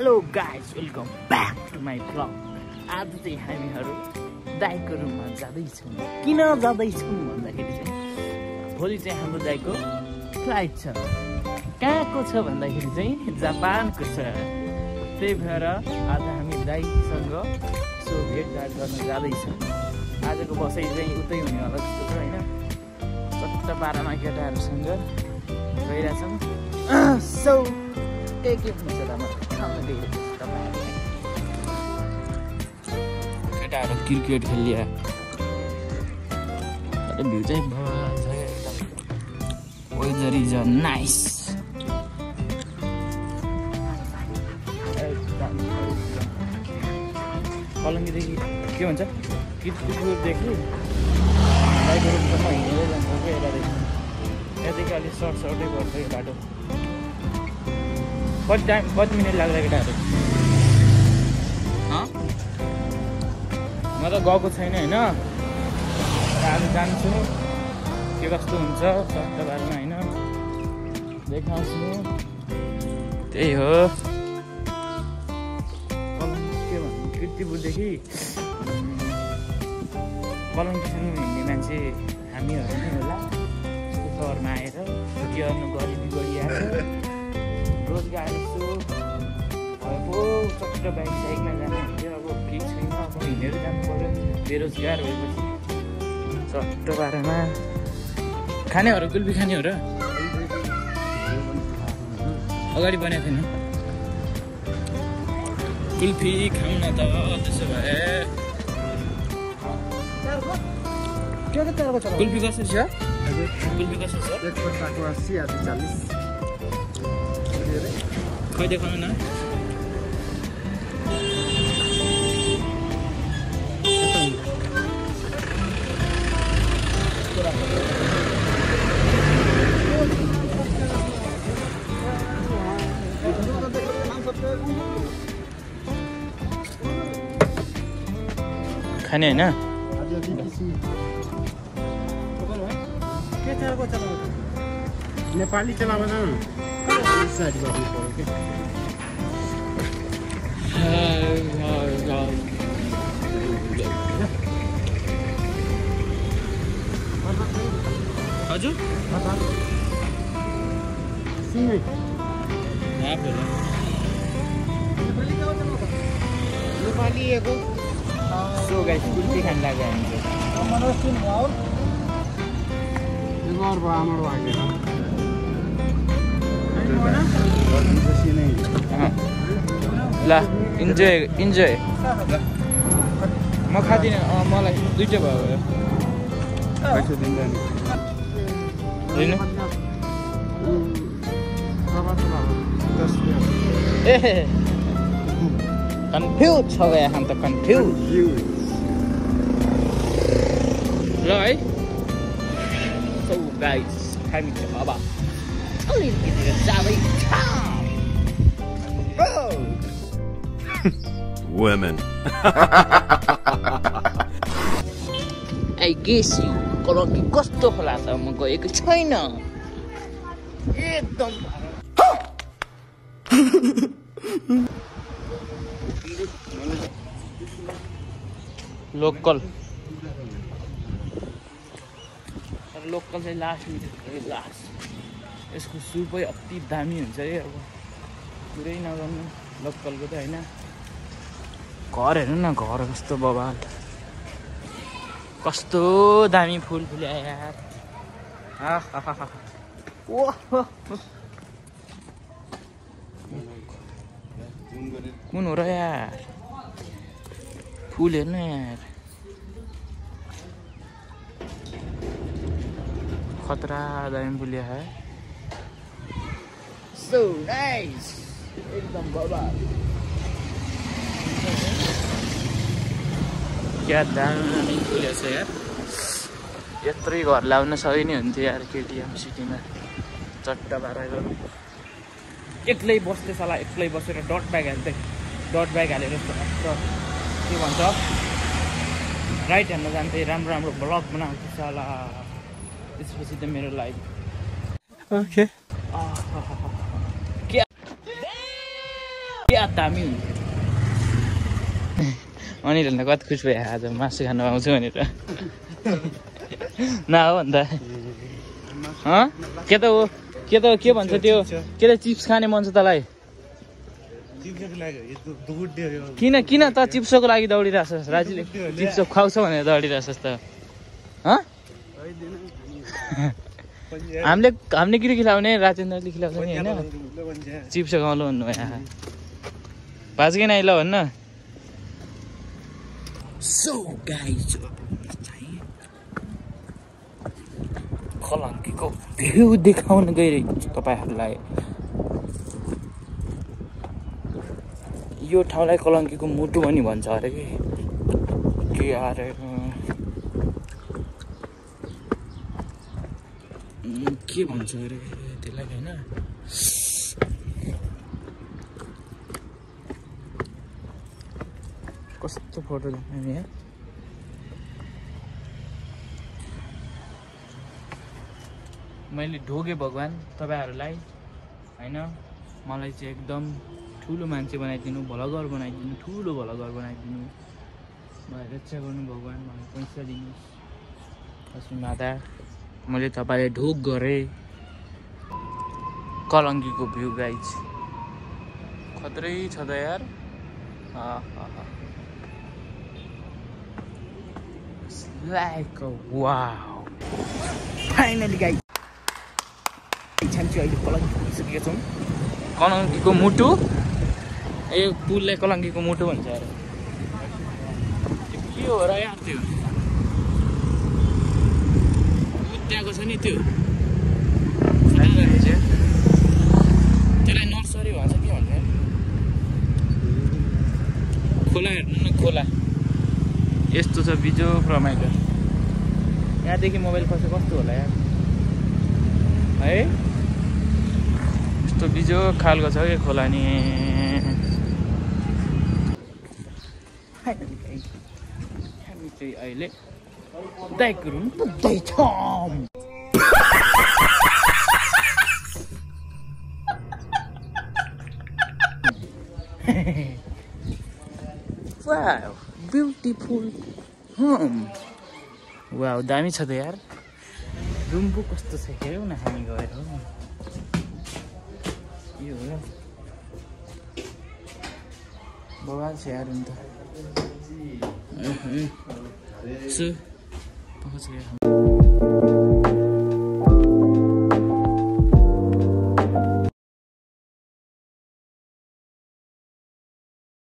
Hello guys, welcome back to my blog. आज चाहिँ हामीहरू दाइको रुममा जाँदैछौँ। किन जाँदैछौँ भन्दाखेरि चाहिँ भोलि चाहिँ हाम्रो दाइको फ्लाइट छ। कहाँको छ भन्दाखेरि चाहिँ जापानको छ। त्यही भएर आज हामी दाइसँग सो भेटघाट गर्न जाँदैछौँ। आजको बसाइ चाहिँ उतै हुने होला जस्तो छ होइन। चट्टपारामा केटाहरूसँग गइरहेछौँ। सो के हुन्छ त म केटाहरू क्रिकेट खेलिया भ्यू चाहिँ छ एकदम। Weather is nice. कलङ्गीदेखि के भन्छ किर्तिपुरदेखि बाइकहरूसम्म हिँडेर जान्छ क्या यतादेखि। यहाँदेखि अलिक सर्टै पर्छ यो बाटो। कति मिनट लाग्छ केटाहरू? म त गएको छैन होइन। आज जान्छु के कस्तो हुन्छ चट्टबारमा होइन, देखाउँछु। त्यही हो के भन्नु, किर्तिपुरदेखि कलङ्कीसम्म हिँड्ने मान्छे हामीहरू नै होला। सहरमा आएर छुट्टी गर्नु गरिबी गरिआएको रोजगार यस्तो भएको चट्ट बाइक साइकमा जानु हुन्थ्यो। अब केही छैन, अब हिँडेर जानु पऱ्यो बेरोजगार भएपछि। चट्ट बारेमा खानेहरू कुल्फी खाने हो र अगाडि बनाएको थिएन कुल्फी खाउँ न त। त्यसो भए कुल्फी कसरी छ? कुल्फी कसरी छ? एक पत्ताको 80 आदि 40। खै देखाउनु न। खाने होइन? नेपाली चलाएको छ साइड गर्नु पर्यो के। हजुर नेपाली एको सो गाइस कुल्फी खान लाग्यो हामी चाहिँ। ल इन्जोय इन्जोय। म खाँदिनँ, मलाई दुइटै भयो। ए कन्फ्युज छ गया हम त कन्फ्युज। ल है सो गाइस हामी चाहिँ अब अलिकति जाँदैछ। Women. I guess you Kalanki कस्तो होला त? म गएको छैन एकदम। लोकल चाहिँ लास्ट यसको सुपै अति दामी हुन्छ है। अब पुरै नगर्नु लोकलको त होइन। घर हेर्नु न, घर कस्तो बवाल, कस्तो दामी फुल फुल्या यार। कुन हो र यार? फुल हेर्नु यार, खतरा दामी फुलिया है। सो नाइस एकदम बवाल। क्या दामी फुलेको छ यार। यत्रै घर लाउन सकिने हुन्थ्यो यार केटिएम सिटीमा। चट्ट पारेर एक्लै बस्दै साला, एक्लै बसेर डट ब्याग हाल्दै हालेर के भन्छ राइट ह्यान्डमा जान्थेँ। राम्रो राम्रो ब्लग बनाउँथ्यो साला। त्यसपछि त मेरो लाइफ ओके क्या दामी हुन्थ्यो अनिरहल्न कति खुसी भयो आज मासु खानु आउँछु भनेर न हो अन्त के त हो के भन्छ त्यो के त चिप्स खाने मन छ तँलाई किन त चिप्सको लागि दौडिरहेछस् राजीले चिप्स खुवाउँछ भनेर दौडिरहेछस् त हामीले किन खिलाउने राजेन्द्रले खिलाउँछ नि होइन चिप्स खुवाउनु भन्नु यहाँ भाजकै नै ल भन्न सो गाइज कलङ्कीको भ्यू देखाउन गइरहेको छु तपाईँहरूलाई यो ठाउँलाई कलङ्कीको मुटु पनि भन्छ अरे के अरे के भन्छ अरे त्यसलाई होइन कस्तो फोटो देखाउने यहाँ मैले ढोगे भगवान् तपाईँहरूलाई होइन मलाई चाहिँ एकदम ठुलो मान्छे बनाइदिनु भ्लगर बनाइदिनु ठुलो भ्लगर बनाइदिनु मलाई रक्षा गर्नु भगवान् मलाई पैसा दिनुहोस् लक्ष्मी माता मैले तपाईँलाई ढोग गरेँ कलङ्कीको भ्यू गाइज खत्रै छ त यार लाइक वाउ फाइनली गाइज अहिले कलङ्की पुगिसकेका छौँ कलङ्कीको मुटु यो पुललाई कलङ्कीको मुटु भन्छ अरे के हो र यार त्यो त्यहाँको छ नि त्यो त्यसलाई नर्सरी भन्छ के भन्छ खोला हेर्नु न खोला यस्तो छ बिजोक रमाइलो यहाँदेखि मोबाइल खस्यो कस्तो होला यार है यस्तो बिजोक खालको छ कि खोला नि हामी चाहिँ अहिले दाइको रुम पुग्दैछौँ वाउ ब्युटिफुल होम वाउ दामी छ त यार रुम पो कस्तो छ हेरौँ न हामी गएर हो यो हो बवाल छ यार रुम त सो